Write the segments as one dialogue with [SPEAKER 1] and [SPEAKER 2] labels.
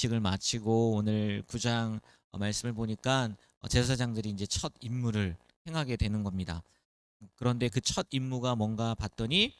[SPEAKER 1] 예식을 마치고 오늘 9장 말씀을 보니까 제사장들이 이제 첫 임무를 행하게 되는 겁니다. 그런데 그 첫 임무가 뭔가 봤더니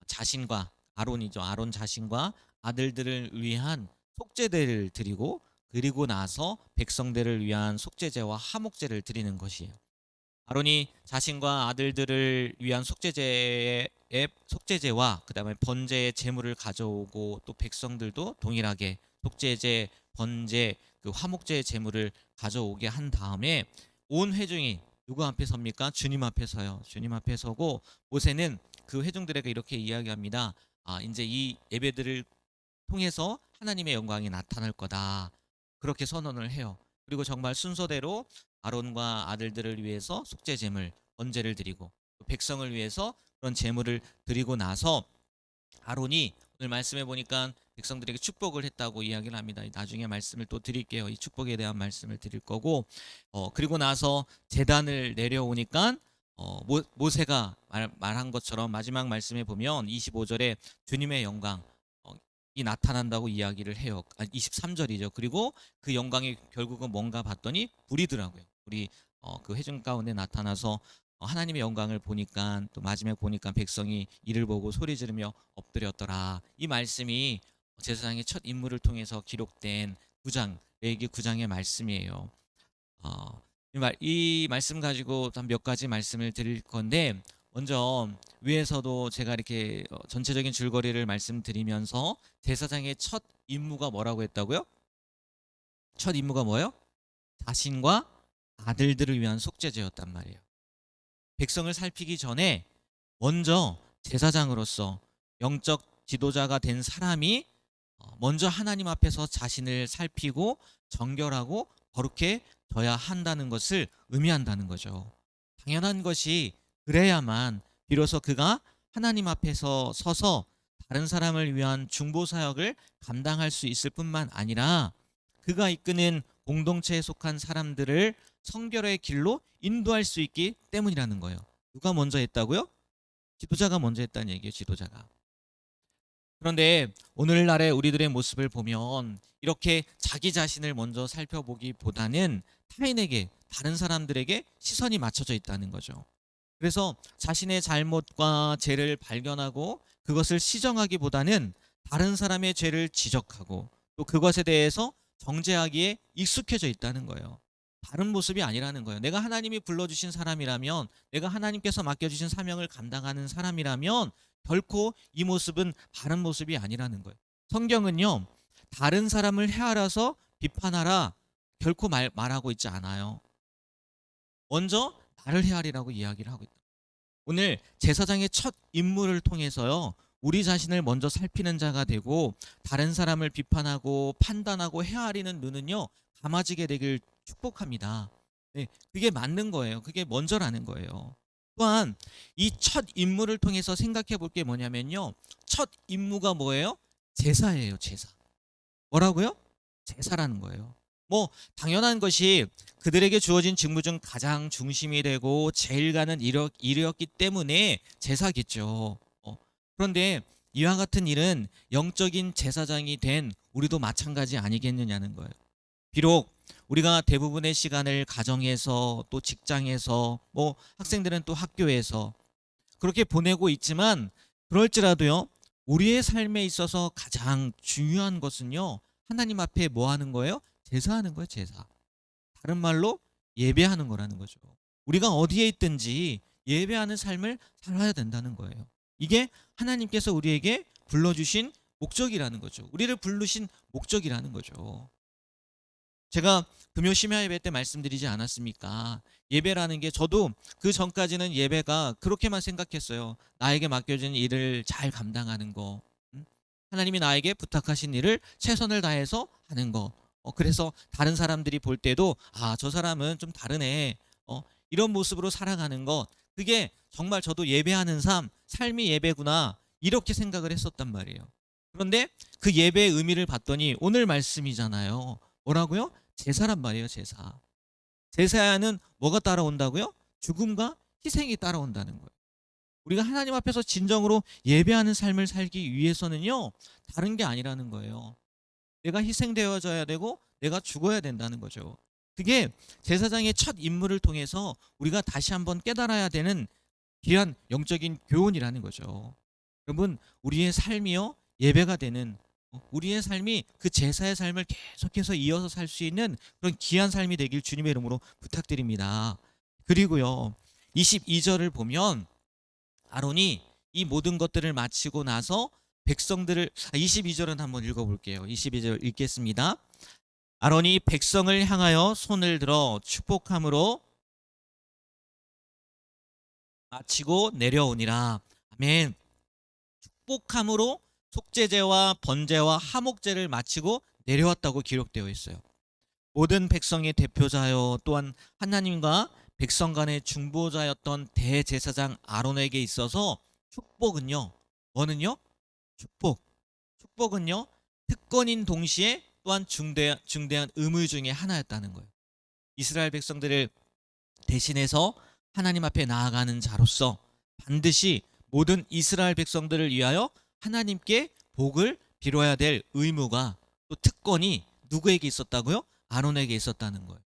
[SPEAKER 1] 자신과 아론이죠. 아론 자신과 아들들을 위한 속죄제를 드리고, 그리고 나서 백성들을 위한 속죄제와 화목제를 드리는 것이에요. 아론이 자신과 아들들을 위한 속죄제와 그다음에 번제의 제물을 가져오고, 또 백성들도 동일하게 속죄제, 번제, 그 화목제의 제물을 가져오게 한 다음에 온 회중이 누구 앞에 섭니까? 주님 앞에 서요. 주님 앞에 서고 모세는 그 회중들에게 이렇게 이야기합니다. 이제 이 예배들을 통해서 하나님의 영광이 나타날 거다. 그렇게 선언을 해요. 그리고 정말 순서대로 아론과 아들들을 위해서 속죄 제물, 번제를 드리고, 또 백성을 위해서 그런 제물을 드리고 나서 아론이 오늘 말씀해 보니까 백성들에게 축복을 했다고 이야기를 합니다. 나중에 말씀을 또 드릴게요. 이 축복에 대한 말씀을 드릴 거고, 그리고 나서 제단을 내려오니까 모세가 말한 것처럼 마지막 말씀에 보면 25절에 주님의 영광 이 나타난다고 이야기를 해요. 23절이죠. 그리고 그 영광이 결국은 뭔가 봤더니 불이더라고요. 불이 그 회중 가운데 나타나서 하나님의 영광을 보니까, 또 마지막에 보니까 백성이 이를 보고 소리 지르며 엎드렸더라. 이 말씀이 제사장의 첫 임무를 통해서 기록된 9장, 레위기 9장의 말씀이에요. 이 말씀 가지고 한 몇 가지 말씀을 드릴 건데, 먼저 위에서도 제가 이렇게 전체적인 줄거리를 말씀드리면서 제사장의 첫 임무가 뭐라고 했다고요? 첫 임무가 뭐예요? 자신과 아들들을 위한 속죄제였단 말이에요. 백성을 살피기 전에 먼저 제사장으로서 영적 지도자가 된 사람이 먼저 하나님 앞에서 자신을 살피고 정결하고 거룩해 져야 한다는 것을 의미한다는 거죠. 당연한 것이, 그래야만 비로소 그가 하나님 앞에서 서서 다른 사람을 위한 중보 사역을 감당할 수 있을 뿐만 아니라, 그가 이끄는 공동체에 속한 사람들을 성결의 길로 인도할 수 있기 때문이라는 거예요. 누가 먼저 했다고요? 지도자가 먼저 했다는 얘기예요. 지도자가. 그런데 오늘날의 우리들의 모습을 보면 이렇게 자기 자신을 먼저 살펴보기보다는 타인에게, 다른 사람들에게 시선이 맞춰져 있다는 거죠. 그래서 자신의 잘못과 죄를 발견하고 그것을 시정하기보다는 다른 사람의 죄를 지적하고, 또 그것에 대해서 정죄하기에 익숙해져 있다는 거예요. 다른 모습이 아니라는 거예요. 내가 하나님이 불러주신 사람이라면, 내가 하나님께서 맡겨주신 사명을 감당하는 사람이라면 결코 이 모습은 바른 모습이 아니라는 거예요. 성경은요, 다른 사람을 헤아려서 비판하라 결코 말하고 있지 않아요. 먼저 나를 헤아리라고 이야기를 하고 있다. 오늘 제사장의 첫 임무를 통해서요, 우리 자신을 먼저 살피는 자가 되고 다른 사람을 비판하고 판단하고 헤아리는 눈은요 감아지게 되길 축복합니다. 네, 그게 맞는 거예요. 그게 먼저라는 거예요. 또한 이 첫 임무를 통해서 생각해 볼 게 뭐냐면요, 첫 임무가 뭐예요? 제사예요. 제사. 뭐라고요? 제사라는 거예요. 뭐 당연한 것이, 그들에게 주어진 직무 중 가장 중심이 되고 제일 가는 일이었기 때문에 제사겠죠. 그런데 이와 같은 일은 영적인 제사장이 된 우리도 마찬가지 아니겠느냐는 거예요. 비록 우리가 대부분의 시간을 가정에서, 또 직장에서, 뭐 학생들은 또 학교에서 그렇게 보내고 있지만, 그럴지라도요, 우리의 삶에 있어서 가장 중요한 것은요, 하나님 앞에 뭐 하는 거예요? 제사하는 거예요. 제사. 다른 말로 예배하는 거라는 거죠. 우리가 어디에 있든지 예배하는 삶을 살아야 된다는 거예요. 이게 하나님께서 우리에게 불러주신 목적이라는 거죠. 우리를 부르신 목적이라는 거죠. 제가 금요 심야 예배 때 말씀드리지 않았습니까? 예배라는 게, 저도 그 전까지는 예배가 그렇게만 생각했어요. 나에게 맡겨진 일을 잘 감당하는 거, 하나님이 나에게 부탁하신 일을 최선을 다해서 하는 거. 그래서 다른 사람들이 볼 때도 저 사람은 좀 다르네. 이런 모습으로 살아가는 것. 그게 정말 저도 예배하는 삶이 예배구나. 이렇게 생각을 했었단 말이에요. 그런데 그 예배의 의미를 봤더니 오늘 말씀이잖아요. 뭐라고요? 제사란 말이에요. 제사. 제사에는 뭐가 따라온다고요? 죽음과 희생이 따라온다는 거예요. 우리가 하나님 앞에서 진정으로 예배하는 삶을 살기 위해서는요, 다른 게 아니라는 거예요. 내가 희생되어져야 되고 내가 죽어야 된다는 거죠. 그게 제사장의 첫 임무를 통해서 우리가 다시 한번 깨달아야 되는 귀한 영적인 교훈이라는 거죠. 여러분, 우리의 삶이요 예배가 되는, 우리의 삶이 그 제사의 삶을 계속해서 이어서 살 수 있는 그런 귀한 삶이 되길 주님의 이름으로 부탁드립니다. 그리고요, 22절을 보면 아론이 이 모든 것들을 마치고 나서 백성들을, 22절은 한번 읽어볼게요. 22절 읽겠습니다. 아론이 백성을 향하여 손을 들어 축복함으로 마치고 내려오니라. 아멘. 축복함으로 속죄제와 번제와 화목제를 마치고 내려왔다고 기록되어 있어요. 모든 백성의 대표자요 또한 하나님과 백성 간의 중보자였던 대제사장 아론에게 있어서 축복은요, 뭐는요? 축복. 축복은요, 특권인 동시에 또한 중대한 의무 중에 하나였다는 거예요. 이스라엘 백성들을 대신해서 하나님 앞에 나아가는 자로서 반드시 모든 이스라엘 백성들을 위하여 하나님께 복을 빌어야 될 의무가, 또 특권이 누구에게 있었다고요? 아론에게 있었다는 거예요.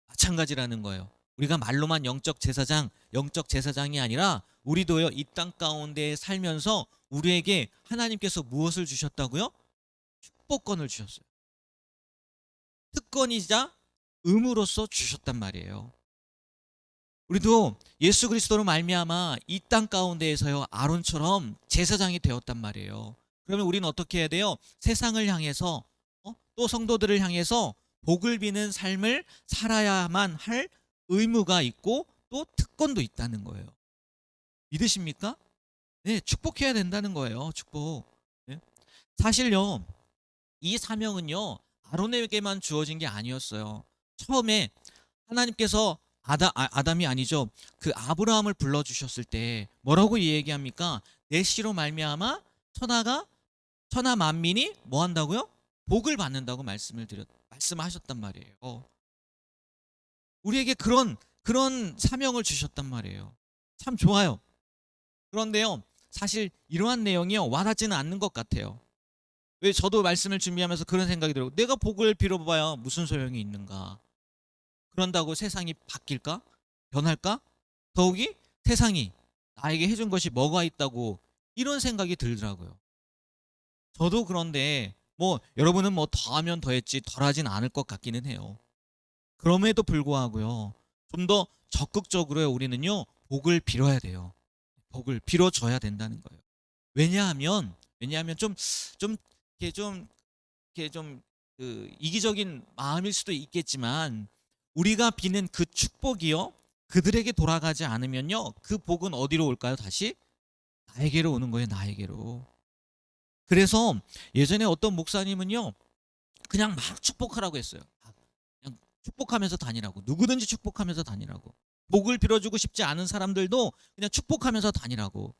[SPEAKER 1] 마찬가지라는 거예요. 우리가 말로만 영적 제사장, 영적 제사장이 아니라 우리도요, 이 땅 가운데 살면서 우리에게 하나님께서 무엇을 주셨다고요? 축복권을 주셨어요. 특권이자 의무로서 주셨단 말이에요. 우리도 예수 그리스도로 말미암아 이 땅 가운데에서요, 아론처럼 제사장이 되었단 말이에요. 그러면 우리는 어떻게 해야 돼요? 세상을 향해서, 또 성도들을 향해서 복을 비는 삶을 살아야만 할 의무가 있고 또 특권도 있다는 거예요. 믿으십니까? 네, 축복해야 된다는 거예요. 축복. 네? 사실요, 이 사명은요, 아론에게만 주어진 게 아니었어요. 처음에 하나님께서 아담이 아니죠, 그 아브라함을 불러주셨을 때 뭐라고 얘기합니까? 내 씨로 말미암아 천하 만민이 뭐 한다고요? 복을 받는다고 말씀하셨단 말이에요. 우리에게 그런 사명을 주셨단 말이에요. 참 좋아요. 그런데요, 사실 이러한 내용이요, 와닿지는 않는 것 같아요. 왜 저도 말씀을 준비하면서 그런 생각이 들어요. 내가 복을 빌어봐야 무슨 소용이 있는가? 그런다고 세상이 바뀔까? 변할까? 더욱이 세상이 나에게 해준 것이 뭐가 있다고, 이런 생각이 들더라고요. 저도 그런데 뭐 여러분은 뭐 더하면 더했지 덜하진 않을 것 같기는 해요. 그럼에도 불구하고요, 좀 더 적극적으로 우리는요, 복을 빌어야 돼요. 복을 빌어줘야 된다는 거예요. 왜냐하면 좀 이렇게 좀 이기적인 마음일 수도 있겠지만, 우리가 비는 그 축복이요, 그들에게 돌아가지 않으면요, 그 복은 어디로 올까요? 다시 나에게로 오는 거예요. 나에게로. 그래서 예전에 어떤 목사님은요, 그냥 막 축복하라고 했어요. 그냥 축복하면서 다니라고. 누구든지 축복하면서 다니라고. 복을 빌어주고 싶지 않은 사람들도 그냥 축복하면서 다니라고.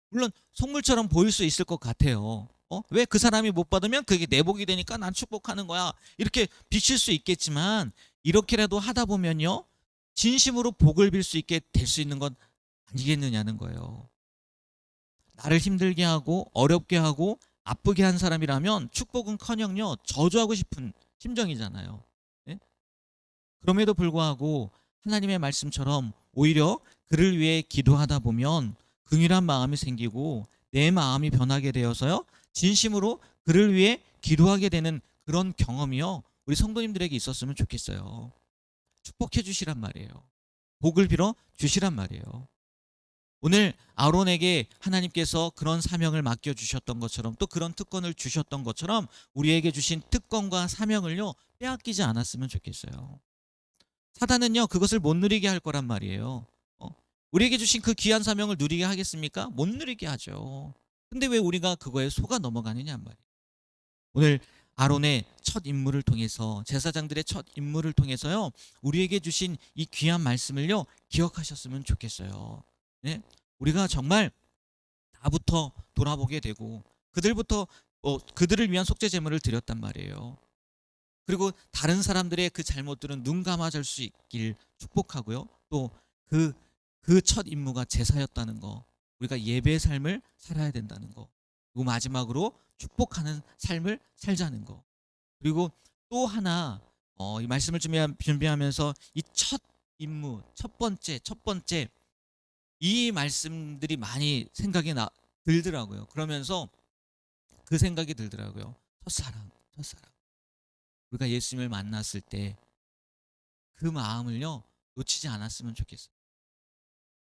[SPEAKER 1] 물론 속물처럼 보일 수 있을 것 같아요. 왜 그 사람이 못 받으면 그게 내 복이 되니까 난 축복하는 거야, 이렇게 비칠 수 있겠지만, 이렇게라도 하다 보면요, 진심으로 복을 빌 수 있게 될 수 있는 건 아니겠느냐는 거예요. 나를 힘들게 하고 어렵게 하고 아프게 한 사람이라면 축복은커녕요, 저주하고 싶은 심정이잖아요. 예? 그럼에도 불구하고 하나님의 말씀처럼 오히려 그를 위해 기도하다 보면 긍휼한 마음이 생기고 내 마음이 변하게 되어서요, 진심으로 그를 위해 기도하게 되는 그런 경험이요, 우리 성도님들에게 있었으면 좋겠어요. 축복해 주시란 말이에요. 복을 빌어 주시란 말이에요. 오늘 아론에게 하나님께서 그런 사명을 맡겨 주셨던 것처럼, 또 그런 특권을 주셨던 것처럼 우리에게 주신 특권과 사명을요, 빼앗기지 않았으면 좋겠어요. 사단은요, 그것을 못 누리게 할 거란 말이에요. 우리에게 주신 그 귀한 사명을 누리게 하겠습니까? 못 누리게 하죠. 근데 왜 우리가 그거에 속아 넘어가느냐 말이에요. 오늘 아론의 첫 임무를 통해서, 제사장들의 첫 임무를 통해서요, 우리에게 주신 이 귀한 말씀을요, 기억하셨으면 좋겠어요. 네? 우리가 정말 나부터 돌아보게 되고 그들을 위한 속죄 제물을 드렸단 말이에요. 그리고 다른 사람들의 그 잘못들은 눈 감아줄 수 있길 축복하고요. 또 그 첫 임무가 제사였다는 거, 우리가 예배의 삶을 살아야 된다는 거, 그리고 마지막으로 축복하는 삶을 살자는 거, 그리고 또 하나 이 말씀을 준비하면서 이 첫 임무, 첫 번째 이 말씀들이 많이 생각이 들더라고요. 그러면서 그 생각이 들더라고요. 첫사랑, 첫사랑. 우리가 예수님을 만났을 때 그 마음을요 놓치지 않았으면 좋겠어요.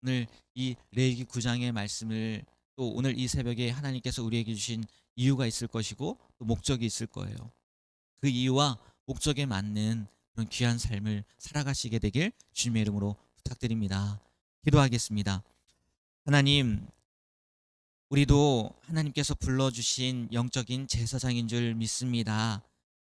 [SPEAKER 1] 오늘 이 레위기 9장의 말씀을 또 오늘 이 새벽에 하나님께서 우리에게 주신 이유가 있을 것이고 또 목적이 있을 거예요. 그 이유와 목적에 맞는 그런 귀한 삶을 살아가시게 되길 주님의 이름으로 부탁드립니다. 기도하겠습니다. 하나님, 우리도 하나님께서 불러주신 영적인 제사장인 줄 믿습니다.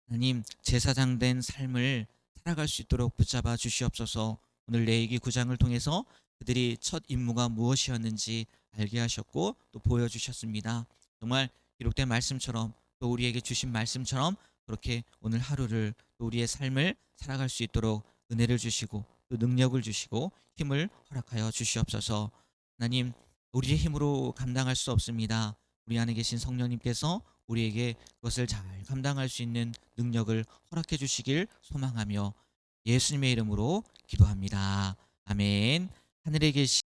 [SPEAKER 1] 하나님, 제사장 된 삶을 살아갈 수 있도록 붙잡아 주시옵소서. 오늘 레위기 9장을 통해서 그들이 첫 임무가 무엇이었는지 알게 하셨고 또 보여주셨습니다. 정말 기록된 말씀처럼 또 우리에게 주신 말씀처럼 그렇게 오늘 하루를 또 우리의 삶을 살아갈 수 있도록 은혜를 주시고 또 능력을 주시고 힘을 허락하여 주시옵소서. 하나님, 우리의 힘으로 감당할 수 없습니다. 우리 안에 계신 성령님께서 우리에게 그것을 잘 감당할 수 있는 능력을 허락해 주시길 소망하며 예수님의 이름으로 기도합니다. 아멘. 하늘에 계신